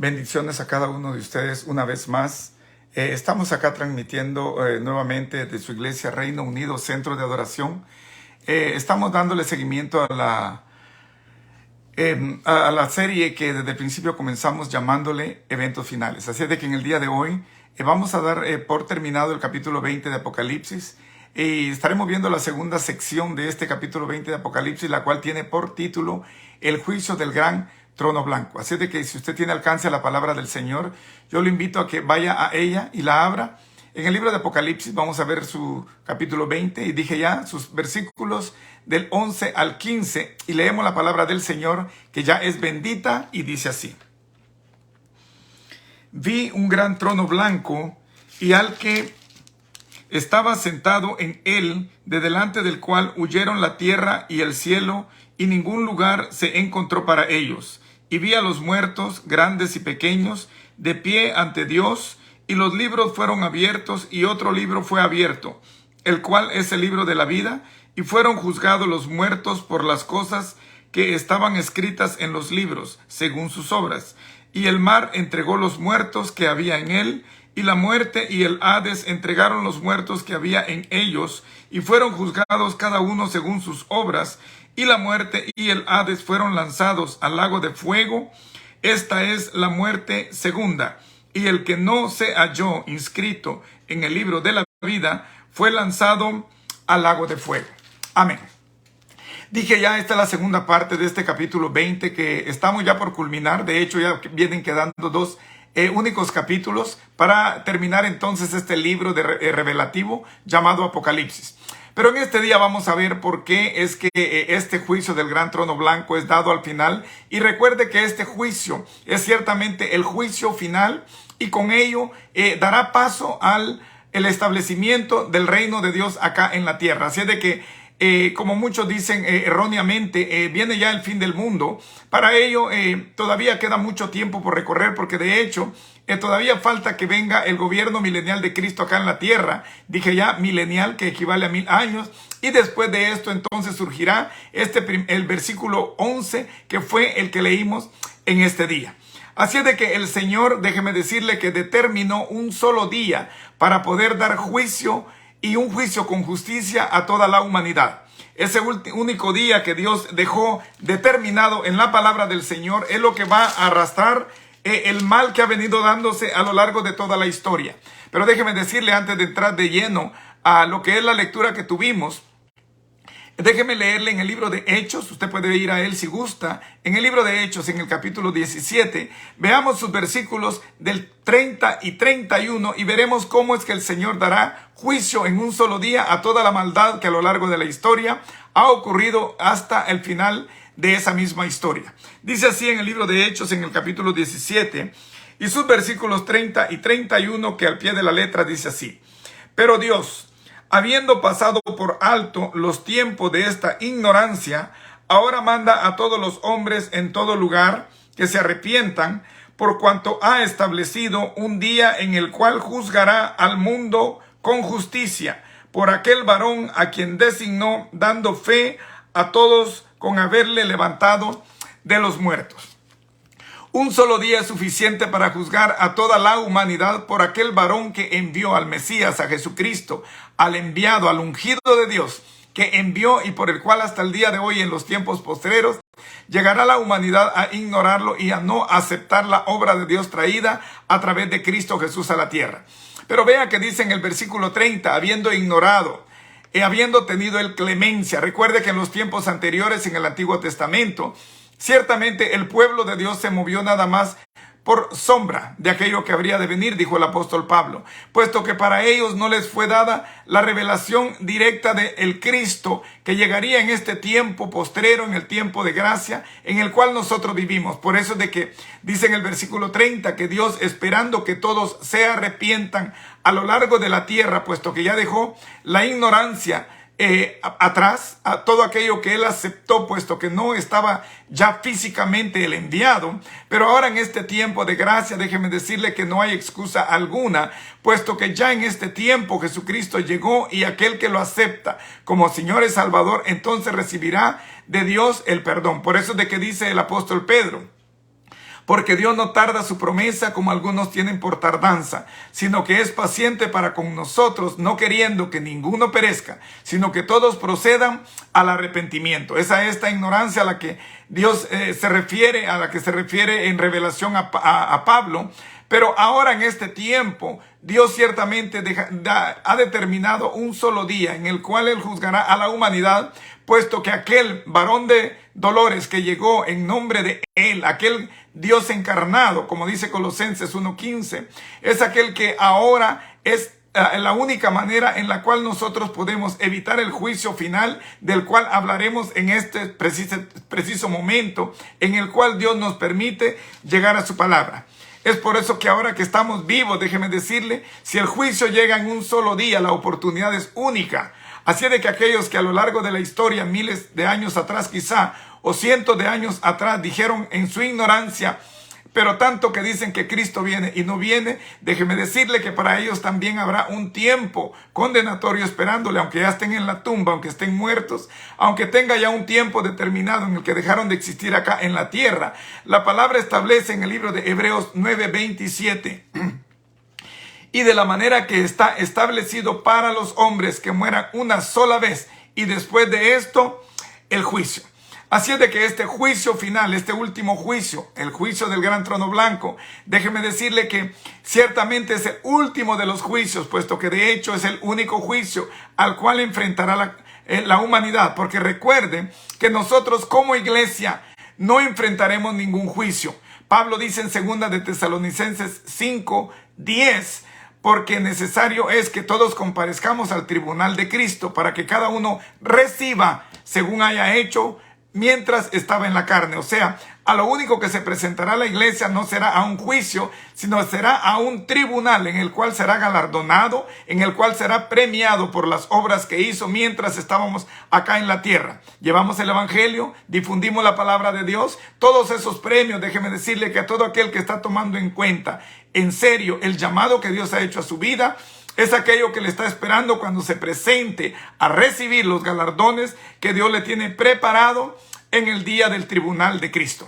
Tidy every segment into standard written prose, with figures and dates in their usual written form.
Bendiciones a cada uno de ustedes una vez más. Estamos acá transmitiendo nuevamente de su iglesia Reino Unido Centro de Adoración. Estamos dándole seguimiento a la serie que desde el principio comenzamos llamándole Eventos Finales. Así es de que en el día de hoy vamos a dar por terminado el capítulo 20 de Apocalipsis y estaremos viendo la segunda sección de este capítulo 20 de Apocalipsis, la cual tiene por título El juicio del gran trono blanco. Así de que si usted tiene alcance a la palabra del Señor, yo lo invito a que vaya a ella y la abra. En el libro de Apocalipsis vamos a ver su capítulo 20 y dije ya sus versículos del 11 al 15 y leemos la palabra del Señor que ya es bendita y dice así. Vi un gran trono blanco y al que estaba sentado en él, de delante del cual huyeron la tierra y el cielo, y ningún lugar se encontró para ellos. Y vi a los muertos, grandes y pequeños, de pie ante Dios, y los libros fueron abiertos, y otro libro fue abierto, el cual es el libro de la vida, y fueron juzgados los muertos por las cosas que estaban escritas en los libros, según sus obras. Y el mar entregó los muertos que había en él, y la muerte y el Hades entregaron los muertos que había en ellos, y fueron juzgados cada uno según sus obras, y la muerte y el Hades fueron lanzados al lago de fuego. Esta es la muerte segunda, y el que no se halló inscrito en el libro de la vida fue lanzado al lago de fuego. Amén. Dije ya, esta es la segunda parte de este capítulo 20 que estamos ya por culminar. De hecho, ya vienen quedando dos únicos capítulos para terminar entonces este libro revelativo llamado Apocalipsis. Pero en este día vamos a ver por qué es que este juicio del gran trono blanco es dado al final. Y recuerde que este juicio es ciertamente el juicio final y con ello dará paso al establecimiento del reino de Dios acá en la tierra. Así es de que como muchos dicen erróneamente, viene ya el fin del mundo. Para ello todavía queda mucho tiempo por recorrer, porque de hecho todavía falta que venga el gobierno milenial de Cristo acá en la tierra. Dije ya milenial, que equivale a 1000 años. Y después de esto entonces surgirá el versículo 11, que fue el que leímos en este día. Así es de que el Señor, déjeme decirle que determinó un solo día para poder dar juicio, y un juicio con justicia a toda la humanidad. Ese único día que Dios dejó determinado en la palabra del Señor es lo que va a arrastrar el mal que ha venido dándose a lo largo de toda la historia. Pero déjeme decirle, antes de entrar de lleno a lo que es la lectura que tuvimos, déjeme leerle en el libro de Hechos. Usted puede ir a él si gusta. En el libro de Hechos, en el capítulo 17, veamos sus versículos del 30 y 31 y veremos cómo es que el Señor dará juicio en un solo día a toda la maldad que a lo largo de la historia ha ocurrido hasta el final de esa misma historia. Dice así en el libro de Hechos, en el capítulo 17, y sus versículos 30 y 31, que al pie de la letra dice así: Pero Dios, habiendo pasado por alto los tiempos de esta ignorancia, ahora manda a todos los hombres en todo lugar que se arrepientan, por cuanto ha establecido un día en el cual juzgará al mundo con justicia, por aquel varón a quien designó, dando fe a todos con haberle levantado de los muertos. Un solo día es suficiente para juzgar a toda la humanidad por aquel varón que envió al Mesías, a Jesucristo, al enviado, al ungido de Dios, que envió y por el cual hasta el día de hoy en los tiempos postreros llegará la humanidad a ignorarlo y a no aceptar la obra de Dios traída a través de Cristo Jesús a la tierra. Pero vea que dice en el versículo 30, habiendo ignorado, habiendo tenido el clemencia. Recuerde que en los tiempos anteriores en el Antiguo Testamento, ciertamente el pueblo de Dios se movió nada más por sombra de aquello que habría de venir, dijo el apóstol Pablo, puesto que para ellos no les fue dada la revelación directa del Cristo que llegaría en este tiempo postrero, en el tiempo de gracia en el cual nosotros vivimos. Por eso es de que dice en el versículo 30 que Dios, esperando que todos se arrepientan a lo largo de la tierra, puesto que ya dejó la ignorancia atrás, a todo aquello que él aceptó, puesto que no estaba ya físicamente el enviado. Pero ahora en este tiempo de gracia, déjeme decirle que no hay excusa alguna, puesto que ya en este tiempo Jesucristo llegó, y aquel que lo acepta como Señor y Salvador, entonces recibirá de Dios el perdón. Por eso es de que dice el apóstol Pedro: Porque Dios no tarda su promesa como algunos tienen por tardanza, sino que es paciente para con nosotros, no queriendo que ninguno perezca, sino que todos procedan al arrepentimiento. Es a esta ignorancia a la que Dios se refiere, a la que se refiere en revelación a Pablo. Pero ahora en este tiempo, Dios ciertamente ha determinado un solo día en el cual Él juzgará a la humanidad, puesto que aquel varón de dolores que llegó en nombre de Él, aquel Dios encarnado, como dice Colosenses 1:15, es aquel que ahora es la única manera en la cual nosotros podemos evitar el juicio final, del cual hablaremos en este preciso momento, en el cual Dios nos permite llegar a su palabra. Es por eso que ahora que estamos vivos, déjeme decirle, si el juicio llega en un solo día, la oportunidad es única. Así de que aquellos que a lo largo de la historia, miles de años atrás quizá, o cientos de años atrás, dijeron en su ignorancia, pero tanto que dicen que Cristo viene y no viene, déjeme decirle que para ellos también habrá un tiempo condenatorio esperándole, aunque ya estén en la tumba, aunque estén muertos, aunque tenga ya un tiempo determinado en el que dejaron de existir acá en la tierra. La palabra establece en el libro de Hebreos 9:27, y de la manera que está establecido para los hombres que mueran una sola vez, y después de esto, el juicio. Así es de que este juicio final, este último juicio, el juicio del gran trono blanco, déjeme decirle que ciertamente es el último de los juicios, puesto que de hecho es el único juicio al cual enfrentará la humanidad. Porque recuerden que nosotros como iglesia no enfrentaremos ningún juicio. Pablo dice en 2 de Tesalonicenses 5:10, porque necesario es que todos comparezcamos al tribunal de Cristo para que cada uno reciba según haya hecho mientras estaba en la carne. O sea, a lo único que se presentará la iglesia no será a un juicio, sino será a un tribunal en el cual será galardonado, en el cual será premiado por las obras que hizo mientras estábamos acá en la tierra. Llevamos el evangelio, difundimos la palabra de Dios. Todos esos premios, déjeme decirle que a todo aquel que está tomando en cuenta en serio el llamado que Dios ha hecho a su vida, es aquello que le está esperando cuando se presente a recibir los galardones que Dios le tiene preparado en el día del tribunal de Cristo.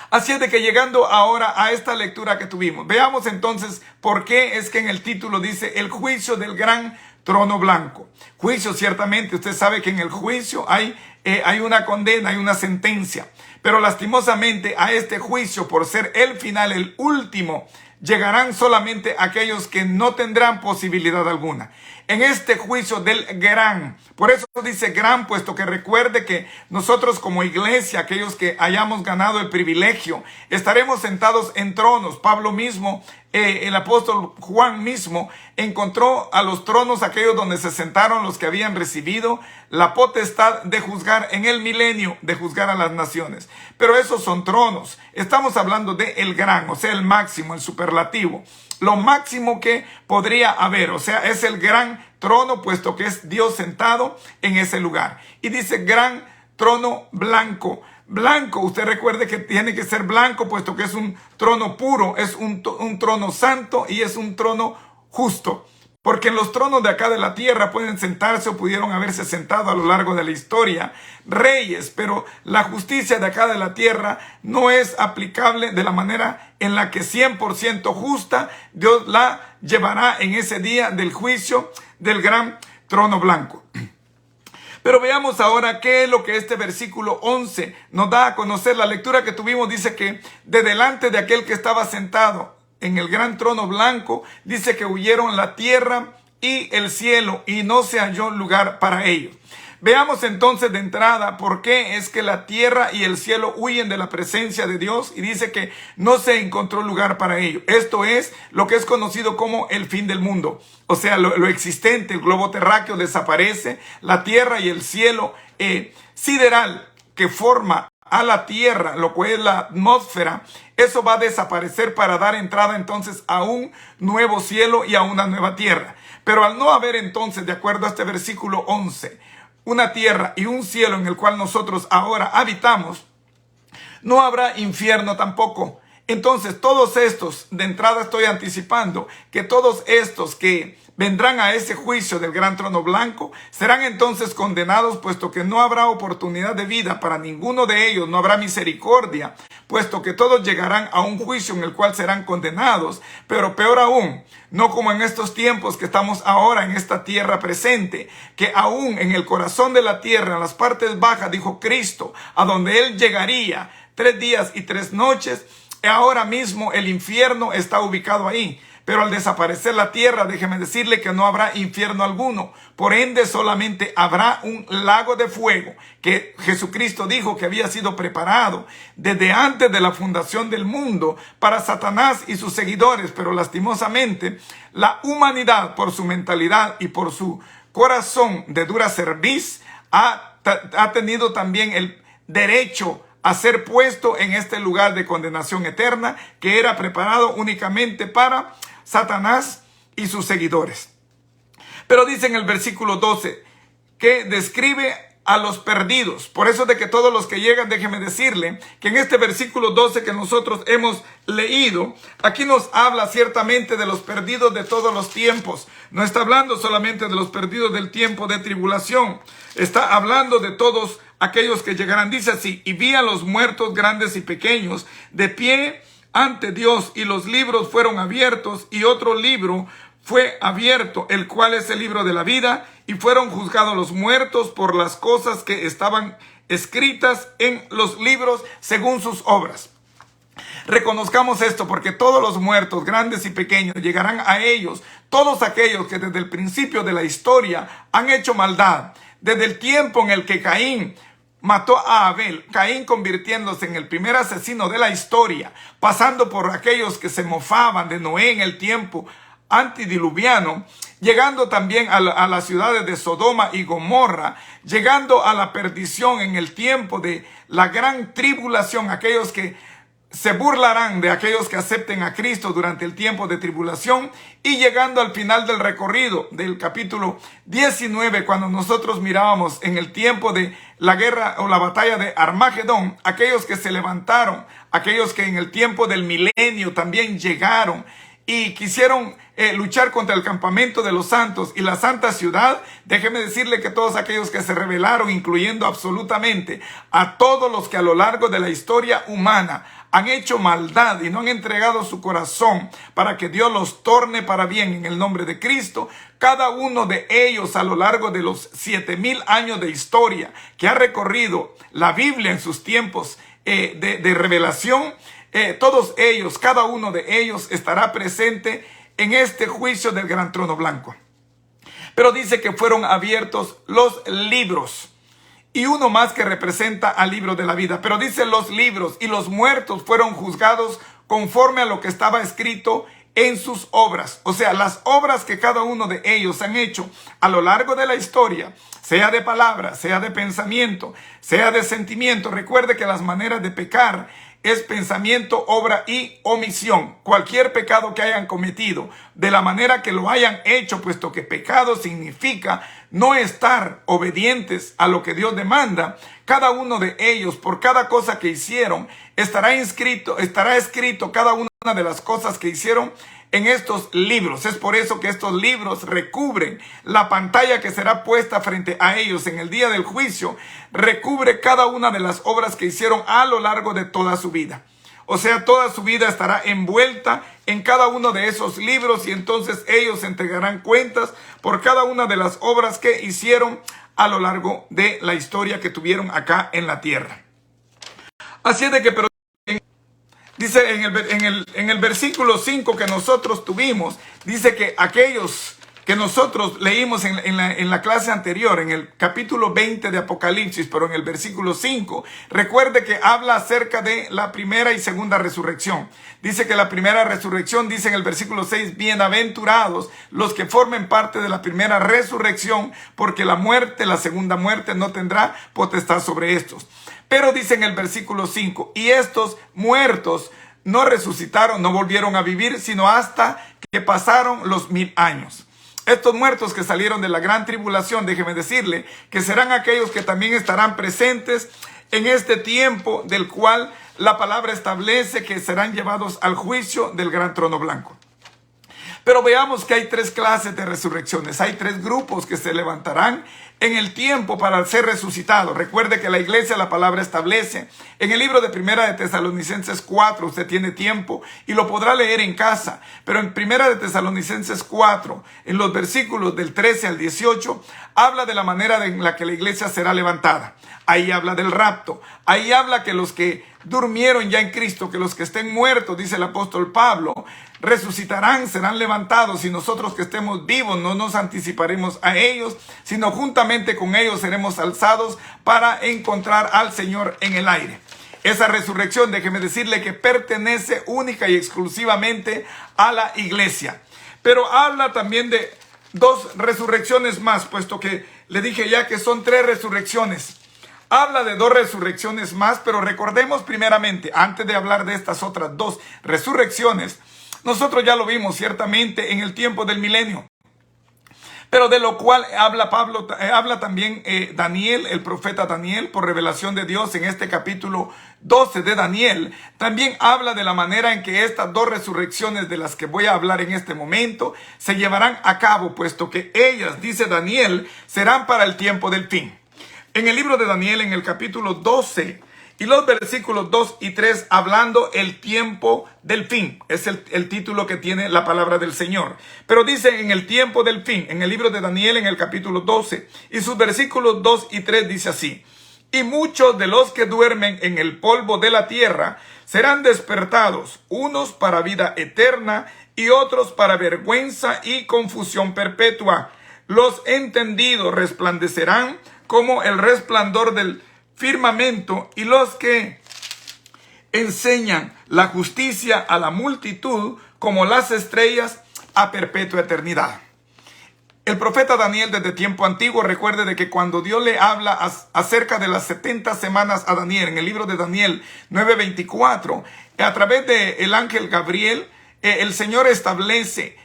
Así es de que llegando ahora a esta lectura que tuvimos, veamos entonces por qué es que en el título dice el juicio del gran trono blanco. Juicio, ciertamente, usted sabe que en el juicio hay una condena, hay una sentencia. Pero lastimosamente a este juicio, por ser el final, el último, llegarán solamente aquellos que no tendrán posibilidad alguna. En este juicio del gran, por eso dice gran, puesto que recuerde que nosotros como iglesia, aquellos que hayamos ganado el privilegio, estaremos sentados en tronos. Pablo mismo, el apóstol Juan mismo, encontró a los tronos aquellos donde se sentaron los que habían recibido la potestad de juzgar en el milenio, de juzgar a las naciones. Pero esos son tronos. Estamos hablando de el gran, o sea, el máximo, el superlativo. Lo máximo que podría haber, o sea, es el gran trono, puesto que es Dios sentado en ese lugar. Y dice gran trono blanco. Blanco, usted recuerde que tiene que ser blanco, puesto que es un trono puro, es un trono santo y es un trono justo. Porque en los tronos de acá de la tierra pueden sentarse o pudieron haberse sentado a lo largo de la historia reyes, pero la justicia de acá de la tierra no es aplicable de la manera en la que 100% justa Dios la llevará en ese día del juicio del gran trono blanco. Pero veamos ahora qué es lo que este versículo 11 nos da a conocer. La lectura que tuvimos dice que de delante de aquel que estaba sentado en el gran trono blanco, dice que huyeron la tierra y el cielo y no se halló lugar para ellos. Veamos entonces de entrada por qué es que la tierra y el cielo huyen de la presencia de Dios y dice que no se encontró lugar para ellos. Esto es lo que es conocido como el fin del mundo. O sea, lo existente, el globo terráqueo desaparece, la tierra y el cielo sideral que forma a la tierra, lo que es la atmósfera, eso va a desaparecer para dar entrada entonces a un nuevo cielo y a una nueva tierra. Pero al no haber entonces, de acuerdo a este versículo 11, una tierra y un cielo en el cual nosotros ahora habitamos, no habrá infierno tampoco. Entonces todos estos, de entrada estoy anticipando que todos estos que vendrán a ese juicio del gran trono blanco, serán entonces condenados, puesto que no habrá oportunidad de vida para ninguno de ellos, no habrá misericordia, puesto que todos llegarán a un juicio en el cual serán condenados. Pero peor aún, no como en estos tiempos que estamos ahora en esta tierra presente, que aún en el corazón de la tierra, en las partes bajas, dijo Cristo, a donde Él llegaría 3 días y 3 noches, ahora mismo el infierno está ubicado ahí. Pero al desaparecer la tierra, déjeme decirle que no habrá infierno alguno. Por ende, solamente habrá un lago de fuego que Jesucristo dijo que había sido preparado desde antes de la fundación del mundo para Satanás y sus seguidores. Pero lastimosamente, la humanidad, por su mentalidad y por su corazón de dura cerviz, ha tenido también el derecho a ser puesto en este lugar de condenación eterna que era preparado únicamente para Satanás y sus seguidores. Pero dice en el versículo 12 que describe a los perdidos. Por eso de que todos los que llegan, déjeme decirle que en este versículo 12 que nosotros hemos leído, aquí nos habla ciertamente de los perdidos de todos los tiempos. No está hablando solamente de los perdidos del tiempo de tribulación. Está hablando de todos aquellos que llegarán. Dice así: y vi a los muertos grandes y pequeños de pie ante Dios, y los libros fueron abiertos, y otro libro fue abierto, el cual es el libro de la vida, y fueron juzgados los muertos por las cosas que estaban escritas en los libros según sus obras. Reconozcamos esto, porque todos los muertos, grandes y pequeños, llegarán a ellos, todos aquellos que desde el principio de la historia han hecho maldad, desde el tiempo en el que Caín mató a Abel, Caín convirtiéndose en el primer asesino de la historia, pasando por aquellos que se mofaban de Noé en el tiempo antidiluviano, llegando también a las ciudades de Sodoma y Gomorra, llegando a la perdición en el tiempo de la gran tribulación, aquellos que se burlarán de aquellos que acepten a Cristo durante el tiempo de tribulación, y llegando al final del recorrido del capítulo 19, cuando nosotros mirábamos en el tiempo de la guerra o la batalla de Armagedón, aquellos que se levantaron, aquellos que en el tiempo del milenio también llegaron y quisieron luchar contra el campamento de los santos y la santa ciudad. Déjeme decirle que todos aquellos que se rebelaron, incluyendo absolutamente a todos los que a lo largo de la historia humana han hecho maldad y no han entregado su corazón para que Dios los torne para bien en el nombre de Cristo, cada uno de ellos a lo largo de los 7000 años de historia que ha recorrido la Biblia en sus tiempos de revelación, todos ellos, cada uno de ellos estará presente en este juicio del gran trono blanco. Pero dice que fueron abiertos los libros, y uno más que representa al libro de la vida. Pero dice los libros, y los muertos fueron juzgados conforme a lo que estaba escrito en sus obras. O sea, las obras que cada uno de ellos han hecho a lo largo de la historia, sea de palabra, sea de pensamiento, sea de sentimiento. Recuerde que las maneras de pecar es pensamiento, obra y omisión. Cualquier pecado que hayan cometido, de la manera que lo hayan hecho, puesto que pecado significa no estar obedientes a lo que Dios demanda, cada uno de ellos, por cada cosa que hicieron, estará escrito cada una de las cosas que hicieron en estos libros. Es por eso que estos libros recubren la pantalla que será puesta frente a ellos en el día del juicio, recubre cada una de las obras que hicieron a lo largo de toda su vida. O sea, toda su vida estará envuelta en cada uno de esos libros, y entonces ellos entregarán cuentas por cada una de las obras que hicieron a lo largo de la historia que tuvieron acá en la tierra. Así es de que, pero dice en el versículo 5 que nosotros tuvimos, dice que aquellos que nosotros leímos en la clase anterior, en el capítulo 20 de Apocalipsis, pero en el versículo 5, recuerde que habla acerca de la primera y segunda resurrección. Dice que la primera resurrección, dice en el versículo 6, bienaventurados los que formen parte de la primera resurrección, porque la muerte, la segunda muerte, no tendrá potestad sobre estos. Pero dice en el versículo 5, y estos muertos no resucitaron, no volvieron a vivir, sino hasta que pasaron los 1000 años. Estos muertos que salieron de la gran tribulación, déjeme decirle que serán aquellos que también estarán presentes en este tiempo del cual la palabra establece que serán llevados al juicio del gran trono blanco. Pero veamos que hay tres clases de resurrecciones. Hay tres grupos que se levantarán en el tiempo para ser resucitados. Recuerde que la iglesia, la palabra establece en el libro de Primera de Tesalonicenses 4, usted tiene tiempo y lo podrá leer en casa, pero en Primera de Tesalonicenses 4, en los versículos del 13 al 18, habla de la manera en la que la iglesia será levantada. Ahí habla del rapto, ahí habla que los que durmieron ya en Cristo, que los que estén muertos, dice el apóstol Pablo, resucitarán, serán levantados, y nosotros que estemos vivos no nos anticiparemos a ellos, sino juntamente con ellos seremos alzados para encontrar al Señor en el aire. Esa resurrección, déjeme decirle que pertenece única y exclusivamente a la iglesia. Pero habla también de dos resurrecciones más, puesto que le dije ya que son tres resurrecciones. Habla de dos resurrecciones más, pero recordemos primeramente, antes de hablar de estas otras dos resurrecciones, nosotros ya lo vimos ciertamente en el tiempo del milenio, pero de lo cual habla también Daniel, el profeta Daniel, por revelación de Dios en este capítulo 12 de Daniel. También habla de la manera en que estas dos resurrecciones de las que voy a hablar en este momento se llevarán a cabo, puesto que ellas, dice Daniel, serán para el tiempo del fin. En el libro de Daniel, en el capítulo 12 y los versículos 2 y 3, hablando el tiempo del fin. Es el título que tiene la palabra del Señor. Pero dice en el tiempo del fin, en el libro de Daniel, en el capítulo 12, y sus versículos 2 y 3 dice así: y muchos de los que duermen en el polvo de la tierra serán despertados, unos para vida eterna y otros para vergüenza y confusión perpetua. Los entendidos resplandecerán como el resplandor del firmamento, y los que enseñan la justicia a la multitud como las estrellas a perpetua eternidad. El profeta Daniel, desde tiempo antiguo, recuerde de que cuando Dios le habla acerca de las 70 semanas a Daniel, en el libro de Daniel 9:24, a través del ángel Gabriel, el Señor establece,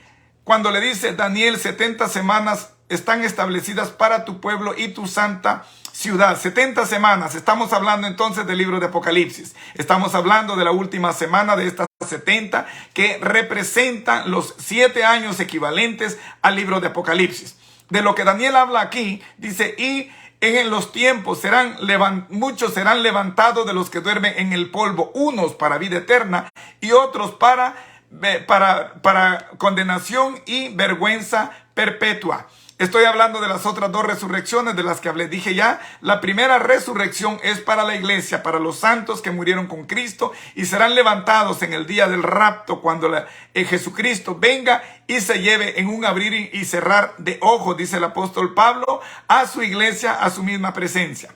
cuando le dice: Daniel, 70 semanas están establecidas para tu pueblo y tu santa ciudad. 70 semanas. Estamos hablando entonces del libro de Apocalipsis. Estamos hablando de la última semana de estas 70 que representan los 7 años equivalentes al libro de Apocalipsis. De lo que Daniel habla aquí, dice: y en los tiempos muchos serán levantados de los que duermen en el polvo, unos para vida eterna y otros para condenación y vergüenza perpetua. Estoy hablando de las otras dos resurrecciones de las que hablé. Dije ya, la primera resurrección es para la iglesia, para los santos que murieron con Cristo y serán levantados en el día del rapto, cuando Jesucristo venga y se lleve en un abrir y cerrar de ojos, dice el apóstol Pablo, a su iglesia, a su misma presencia.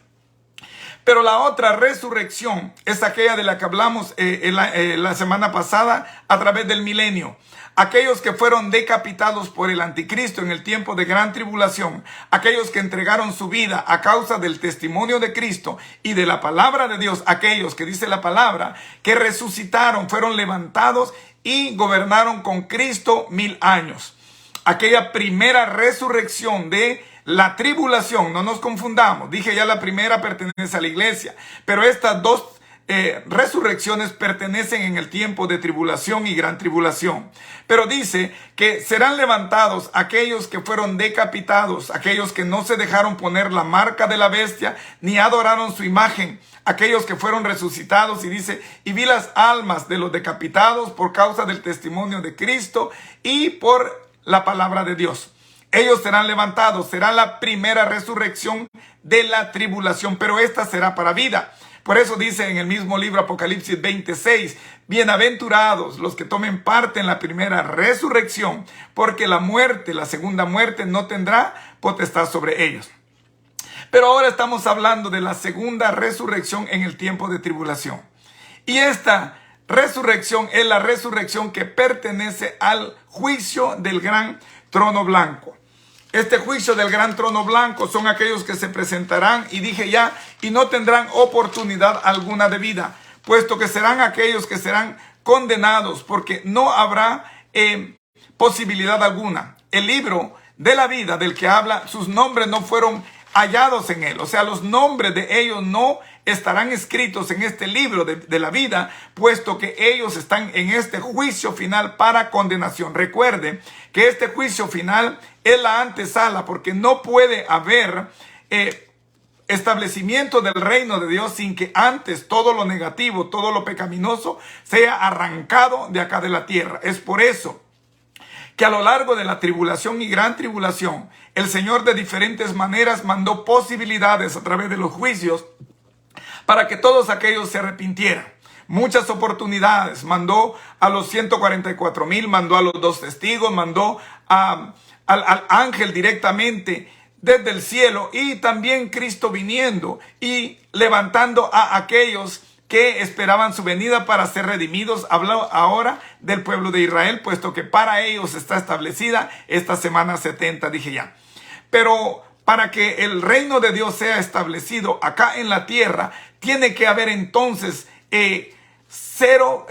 Pero la otra resurrección es aquella de la que hablamos la semana pasada a través del milenio. Aquellos que fueron decapitados por el anticristo en el tiempo de gran tribulación, aquellos que entregaron su vida a causa del testimonio de Cristo y de la palabra de Dios, aquellos que dice la palabra que resucitaron, fueron levantados y gobernaron con Cristo 1000 años. Aquella primera resurrección de la tribulación, no nos confundamos, dije ya la primera pertenece a la iglesia, pero estas dos resurrecciones pertenecen en el tiempo de tribulación y gran tribulación. Pero dice que serán levantados aquellos que fueron decapitados, aquellos que no se dejaron poner la marca de la bestia ni adoraron su imagen, aquellos que fueron resucitados, y dice: y vi las almas de los decapitados por causa del testimonio de Cristo y por la palabra de Dios. Ellos serán levantados, será la primera resurrección de la tribulación, pero esta será para vida. Por eso dice en el mismo libro Apocalipsis 26, bienaventurados los que tomen parte en la primera resurrección, porque la muerte, la segunda muerte, no tendrá potestad sobre ellos. Pero ahora estamos hablando de la segunda resurrección en el tiempo de tribulación. Y esta resurrección es la resurrección que pertenece al juicio del gran trono blanco. Este juicio del gran trono blanco son aquellos que se presentarán, y dije ya, y no tendrán oportunidad alguna de vida, puesto que serán aquellos que serán condenados, porque no habrá posibilidad alguna. El libro de la vida del que habla, sus nombres no fueron hallados en él, o sea, los nombres de ellos no estarán escritos en este libro de la vida, puesto que ellos están en este juicio final para condenación. Recuerde que este juicio final es la antesala, porque no puede haber establecimiento del reino de Dios sin que antes todo lo negativo, todo lo pecaminoso sea arrancado de acá de la tierra. Es por eso que a lo largo de la tribulación y gran tribulación, el Señor de diferentes maneras mandó posibilidades a través de los juicios para que todos aquellos se arrepintieran. Muchas oportunidades. Mandó a los 144,000, mandó a los 2 testigos, mandó al ángel directamente desde el cielo, y también Cristo viniendo y levantando a aquellos que esperaban su venida para ser redimidos. Habla ahora del pueblo de Israel, puesto que para ellos está establecida esta semana 70, dije ya. Pero para que el reino de Dios sea establecido acá en la tierra, tiene que haber entonces cero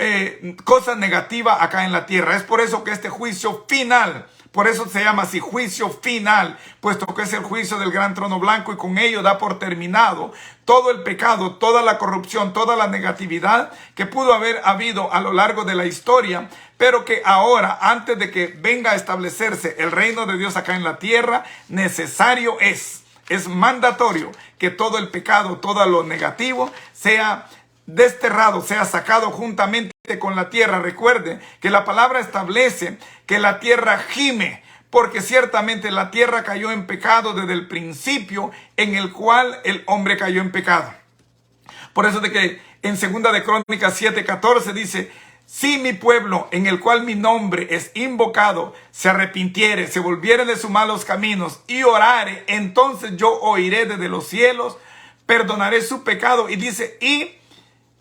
cosas negativas acá en la tierra. Es por eso que este juicio final, por eso se llama así, juicio final, puesto que es el juicio del gran trono blanco, y con ello da por terminado todo el pecado, toda la corrupción, toda la negatividad que pudo haber habido a lo largo de la historia, pero que ahora, antes de que venga a establecerse el reino de Dios acá en la tierra, necesario es mandatorio que todo el pecado, todo lo negativo sea desterrado, sea sacado juntamente con la tierra. Recuerde que la palabra establece que la tierra gime, porque ciertamente la tierra cayó en pecado desde el principio en el cual el hombre cayó en pecado. Por eso de que en 2 de Crónicas 7:14 dice: si mi pueblo, en el cual mi nombre es invocado, se arrepintiere, se volviere de sus malos caminos y orare, entonces yo oiré desde los cielos, perdonaré su pecado, y dice, y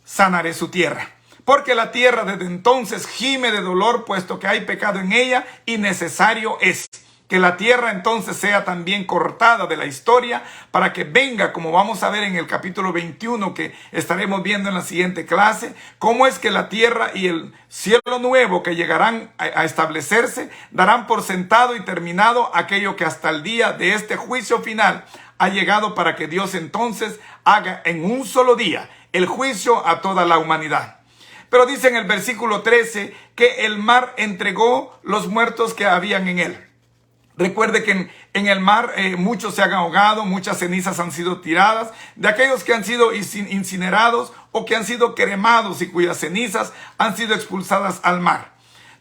sanaré su tierra. Porque la tierra desde entonces gime de dolor, puesto que hay pecado en ella, y necesario es que la tierra entonces sea también cortada de la historia, para que venga, como vamos a ver en el capítulo 21, que estaremos viendo en la siguiente clase, cómo es que la tierra y el cielo nuevo que llegarán a establecerse, darán por sentado y terminado aquello que hasta el día de este juicio final ha llegado, para que Dios entonces haga en un solo día el juicio a toda la humanidad. Pero dice en el versículo 13 que el mar entregó los muertos que habían en él. Recuerde que en el mar muchos se han ahogado, muchas cenizas han sido tiradas, de aquellos que han sido incinerados o que han sido cremados y cuyas cenizas han sido expulsadas al mar.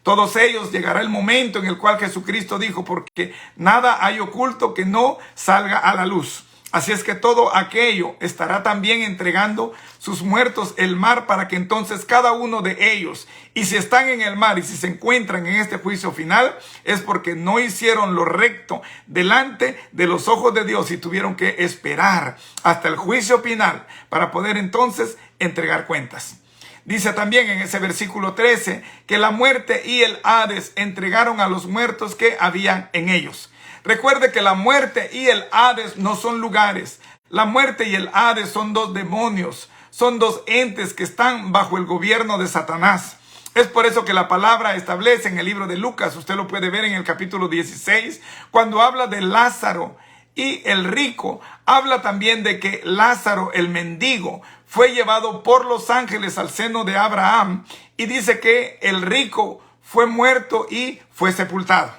Todos ellos llegará el momento en el cual Jesucristo dijo, porque nada hay oculto que no salga a la luz. Así es que todo aquello estará también entregando sus muertos el mar, para que entonces cada uno de ellos, y si están en el mar y si se encuentran en este juicio final, es porque no hicieron lo recto delante de los ojos de Dios y tuvieron que esperar hasta el juicio final para poder entonces entregar cuentas. Dice también en ese versículo 13 que la muerte y el Hades entregaron a los muertos que habían en ellos. Recuerde que la muerte y el Hades no son lugares. La muerte y el Hades son dos demonios, son dos entes que están bajo el gobierno de Satanás. Es por eso que la palabra establece en el libro de Lucas, usted lo puede ver en el capítulo 16, cuando habla de Lázaro y el rico, habla también de que Lázaro, el mendigo, fue llevado por los ángeles al seno de Abraham, y dice que el rico fue muerto y fue sepultado,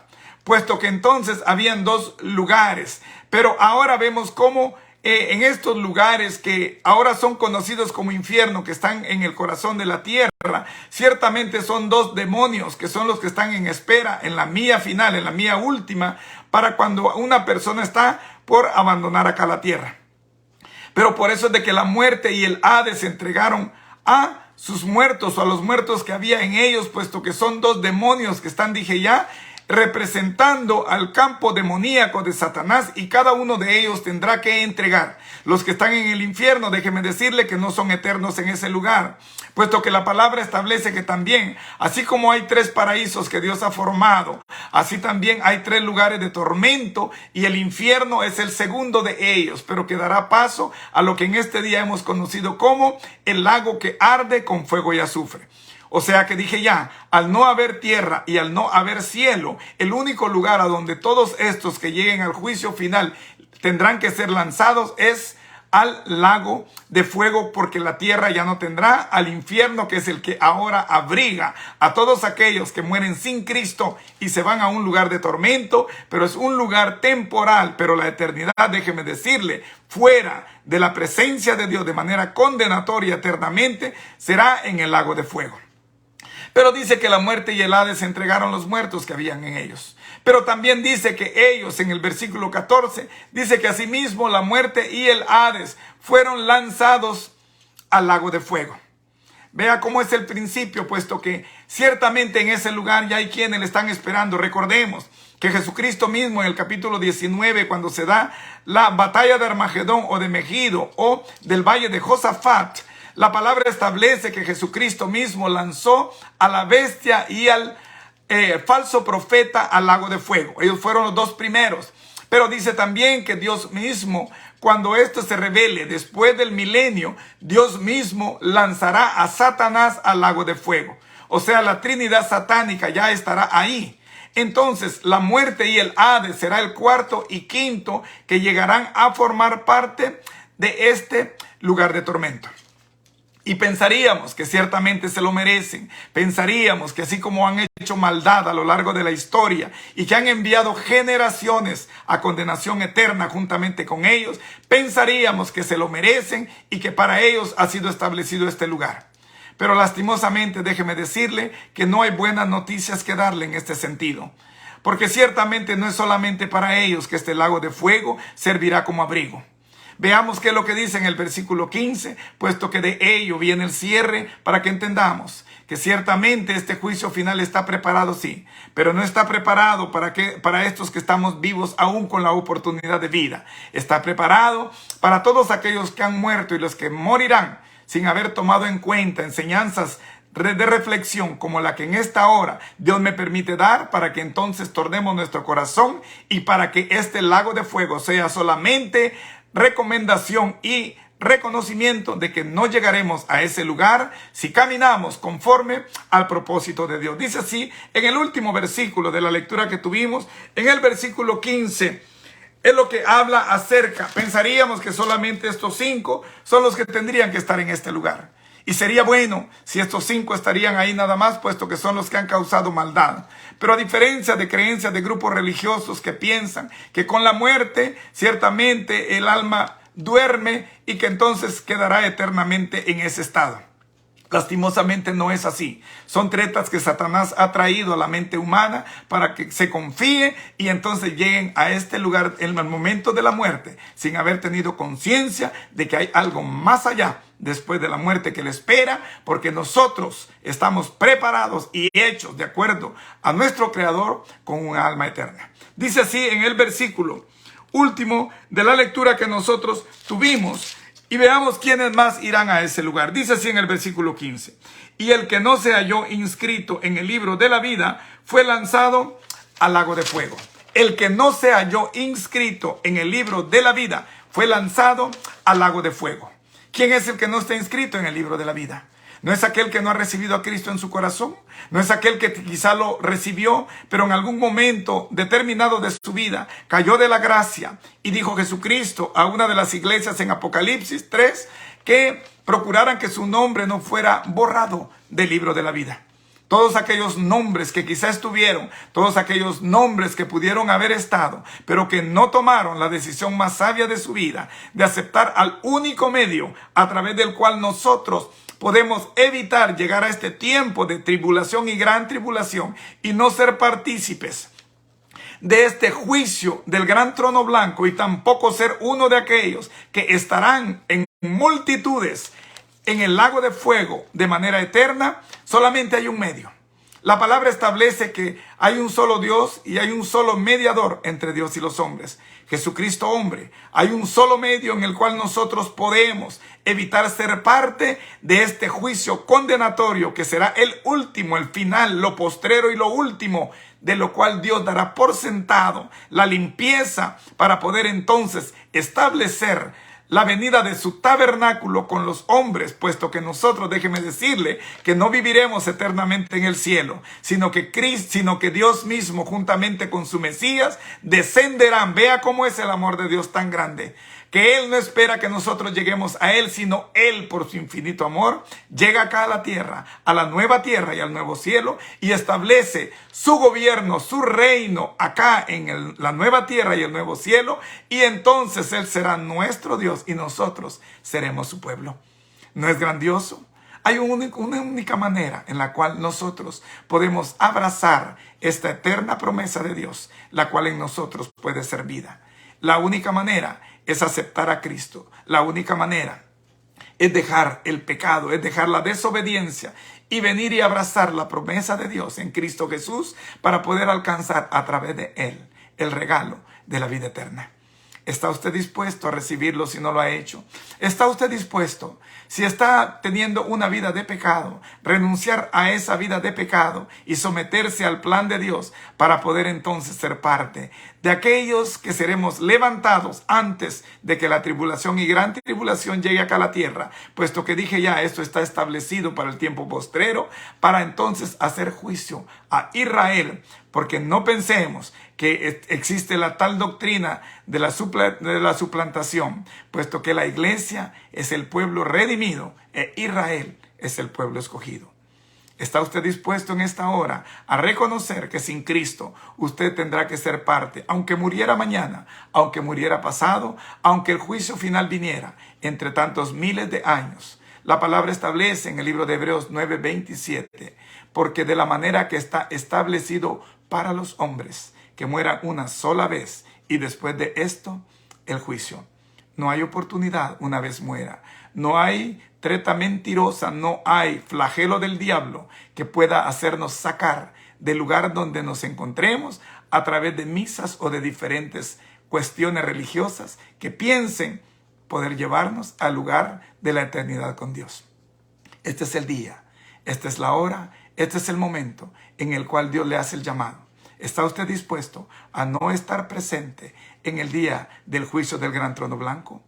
puesto que entonces habían dos lugares. Pero ahora vemos cómo en estos lugares que ahora son conocidos como infierno, que están en el corazón de la tierra, ciertamente son dos demonios que son los que están en espera en la mía final, en la mía última, para cuando una persona está por abandonar acá la tierra. Pero por eso es de que la muerte y el Hades se entregaron a sus muertos, o a los muertos que había en ellos, puesto que son dos demonios que están, dije ya, representando al campo demoníaco de Satanás, y cada uno de ellos tendrá que entregar. Los que están en el infierno, déjeme decirle que no son eternos en ese lugar, puesto que la palabra establece que también, así como hay 3 paraísos que Dios ha formado, así también hay 3 lugares de tormento, y el infierno es el segundo de ellos, pero que dará paso a lo que en este día hemos conocido como el lago que arde con fuego y azufre. O sea que dije ya, al no haber tierra y al no haber cielo, el único lugar a donde todos estos que lleguen al juicio final tendrán que ser lanzados es al lago de fuego, porque la tierra ya no tendrá, al infierno, que es el que ahora abriga a todos aquellos que mueren sin Cristo y se van a un lugar de tormento, pero es un lugar temporal. Pero la eternidad, déjeme decirle, fuera de la presencia de Dios de manera condenatoria eternamente, será en el lago de fuego. Pero dice que la muerte y el Hades entregaron los muertos que habían en ellos. Pero también dice que ellos, en el versículo 14, dice que asimismo la muerte y el Hades fueron lanzados al lago de fuego. Vea cómo es el principio, puesto que ciertamente en ese lugar ya hay quienes le están esperando. Recordemos que Jesucristo mismo en el capítulo 19, cuando se da la batalla de Armagedón o de Megido o del valle de Josafat, la palabra establece que Jesucristo mismo lanzó a la bestia y al falso profeta al lago de fuego. Ellos fueron los dos primeros. Pero dice también que Dios mismo, cuando esto se revele después del milenio, Dios mismo lanzará a Satanás al lago de fuego. O sea, la Trinidad satánica ya estará ahí. Entonces, la muerte y el Hades será el cuarto y quinto que llegarán a formar parte de este lugar de tormento. Y pensaríamos que ciertamente se lo merecen. Pensaríamos que así como han hecho maldad a lo largo de la historia y que han enviado generaciones a condenación eterna juntamente con ellos, pensaríamos que se lo merecen y que para ellos ha sido establecido este lugar. Pero lastimosamente, déjeme decirle que no hay buenas noticias que darle en este sentido. Porque ciertamente no es solamente para ellos que este lago de fuego servirá como abrigo. Veamos qué es lo que dice en el versículo 15, puesto que de ello viene el cierre, para que entendamos que ciertamente este juicio final está preparado, sí, pero no está preparado para estos que estamos vivos aún con la oportunidad de vida. Está preparado para todos aquellos que han muerto y los que morirán sin haber tomado en cuenta enseñanzas de reflexión como la que en esta hora Dios me permite dar, para que entonces tornemos nuestro corazón y para que este lago de fuego sea solamente recomendación y reconocimiento de que no llegaremos a ese lugar si caminamos conforme al propósito de Dios. Dice así en el último versículo de la lectura que tuvimos, en el versículo 15, es lo que habla acerca. Pensaríamos que solamente estos 5 son los que tendrían que estar en este lugar. Y sería bueno si estos 5 estarían ahí nada más, puesto que son los que han causado maldad. Pero a diferencia de creencias de grupos religiosos que piensan que con la muerte ciertamente el alma duerme y que entonces quedará eternamente en ese estado. Lastimosamente no es así. Son tretas que Satanás ha traído a la mente humana para que se confíe y entonces lleguen a este lugar en el momento de la muerte sin haber tenido conciencia de que hay algo más allá después de la muerte que le espera, porque nosotros estamos preparados y hechos de acuerdo a nuestro Creador con un alma eterna. Dice así en el versículo último de la lectura que nosotros tuvimos. Y veamos quiénes más irán a ese lugar. Dice así en el versículo 15. Y el que no se halló inscrito en el libro de la vida fue lanzado al lago de fuego. El que no se halló inscrito en el libro de la vida fue lanzado al lago de fuego. ¿Quién es el que no está inscrito en el libro de la vida? ¿No es aquel que no ha recibido a Cristo en su corazón? ¿No es aquel que quizá lo recibió, pero en algún momento determinado de su vida cayó de la gracia y dijo Jesucristo a una de las iglesias en Apocalipsis 3 que procuraran que su nombre no fuera borrado del libro de la vida? Todos aquellos nombres que quizá estuvieron, todos aquellos nombres que pudieron haber estado, pero que no tomaron la decisión más sabia de su vida de aceptar al único medio a través del cual nosotros podemos evitar llegar a este tiempo de tribulación y gran tribulación y no ser partícipes de este juicio del gran trono blanco, y tampoco ser uno de aquellos que estarán en multitudes en el lago de fuego de manera eterna. Solamente hay un medio. La palabra establece que hay un solo Dios y hay un solo mediador entre Dios y los hombres, Jesucristo hombre. Hay un solo medio en el cual nosotros podemos evitar ser parte de este juicio condenatorio que será el último, el final, lo postrero y lo último, de lo cual Dios dará por sentado la limpieza para poder entonces establecer la venida de su tabernáculo con los hombres, puesto que nosotros, déjeme decirle, que no viviremos eternamente en el cielo, sino que Dios mismo, juntamente con su Mesías, descenderán. Vea cómo es el amor de Dios tan grande, que Él no espera que nosotros lleguemos a Él, sino Él por su infinito amor llega acá a la tierra, a la nueva tierra y al nuevo cielo, y establece su gobierno, su reino acá en la nueva tierra y el nuevo cielo, y entonces Él será nuestro Dios y nosotros seremos su pueblo. ¿No es grandioso? Hay una única manera en la cual nosotros podemos abrazar esta eterna promesa de Dios, la cual en nosotros puede ser vida. La única manera es aceptar a Cristo. La única manera es dejar el pecado, es dejar la desobediencia y venir y abrazar la promesa de Dios en Cristo Jesús para poder alcanzar a través de Él el regalo de la vida eterna. ¿Está usted dispuesto a recibirlo si no lo ha hecho? ¿Está usted dispuesto, si está teniendo una vida de pecado, renunciar a esa vida de pecado y someterse al plan de Dios para poder entonces ser parte de aquellos que seremos levantados antes de que la tribulación y gran tribulación llegue acá a la tierra? Puesto que dije ya, esto está establecido para el tiempo postrero, para entonces hacer juicio a Israel, porque no pensemos que existe la tal doctrina de la suplantación, puesto que la iglesia es el pueblo redimido e Israel es el pueblo escogido. ¿Está usted dispuesto en esta hora a reconocer que sin Cristo usted tendrá que ser parte, aunque muriera mañana, aunque muriera pasado, aunque el juicio final viniera entre tantos miles de años? La palabra establece en el libro de Hebreos 9:27, porque de la manera que está establecido para los hombres, que mueran una sola vez y después de esto, el juicio. No hay oportunidad una vez muera. No hay treta mentirosa, no hay flagelo del diablo que pueda hacernos sacar del lugar donde nos encontremos a través de misas o de diferentes cuestiones religiosas que piensen poder llevarnos al lugar de la eternidad con Dios. Este es el día, esta es la hora, este es el momento en el cual Dios le hace el llamado. ¿Está usted dispuesto a no estar presente en el día del juicio del gran trono blanco?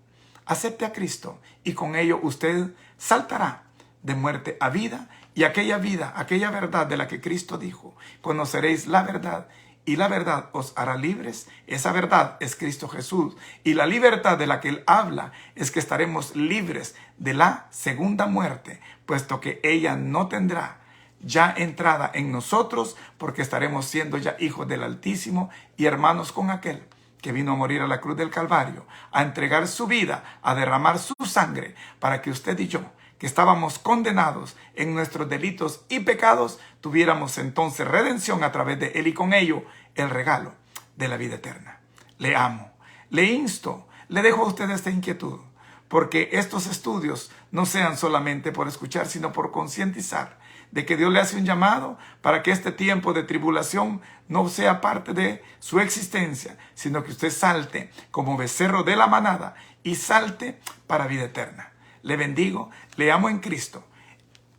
Acepte a Cristo y con ello usted saltará de muerte a vida, y aquella vida, aquella verdad de la que Cristo dijo: conoceréis la verdad y la verdad os hará libres. Esa verdad es Cristo Jesús, y la libertad de la que Él habla es que estaremos libres de la segunda muerte, puesto que ella no tendrá ya entrada en nosotros, porque estaremos siendo ya hijos del Altísimo y hermanos con aquel que vino a morir a la cruz del Calvario, a entregar su vida, a derramar su sangre, para que usted y yo, que estábamos condenados en nuestros delitos y pecados, tuviéramos entonces redención a través de Él y con ello el regalo de la vida eterna. Le amo, le insto, le dejo a usted esta inquietud, porque estos estudios no sean solamente por escuchar, sino por concientizar de que Dios le hace un llamado para que este tiempo de tribulación no sea parte de su existencia, sino que usted salte como becerro de la manada y salte para vida eterna. Le bendigo, le amo en Cristo.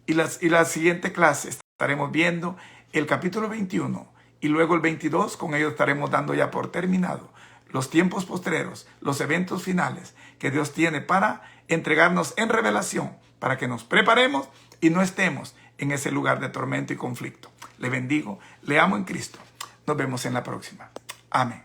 Y la siguiente clase estaremos viendo el capítulo 21 y luego el 22. Con ello estaremos dando ya por terminado los tiempos postreros, los eventos finales que Dios tiene para entregarnos en revelación, para que nos preparemos y no estemos en ese lugar de tormento y conflicto. Le bendigo, le amo en Cristo. Nos vemos en la próxima. Amén.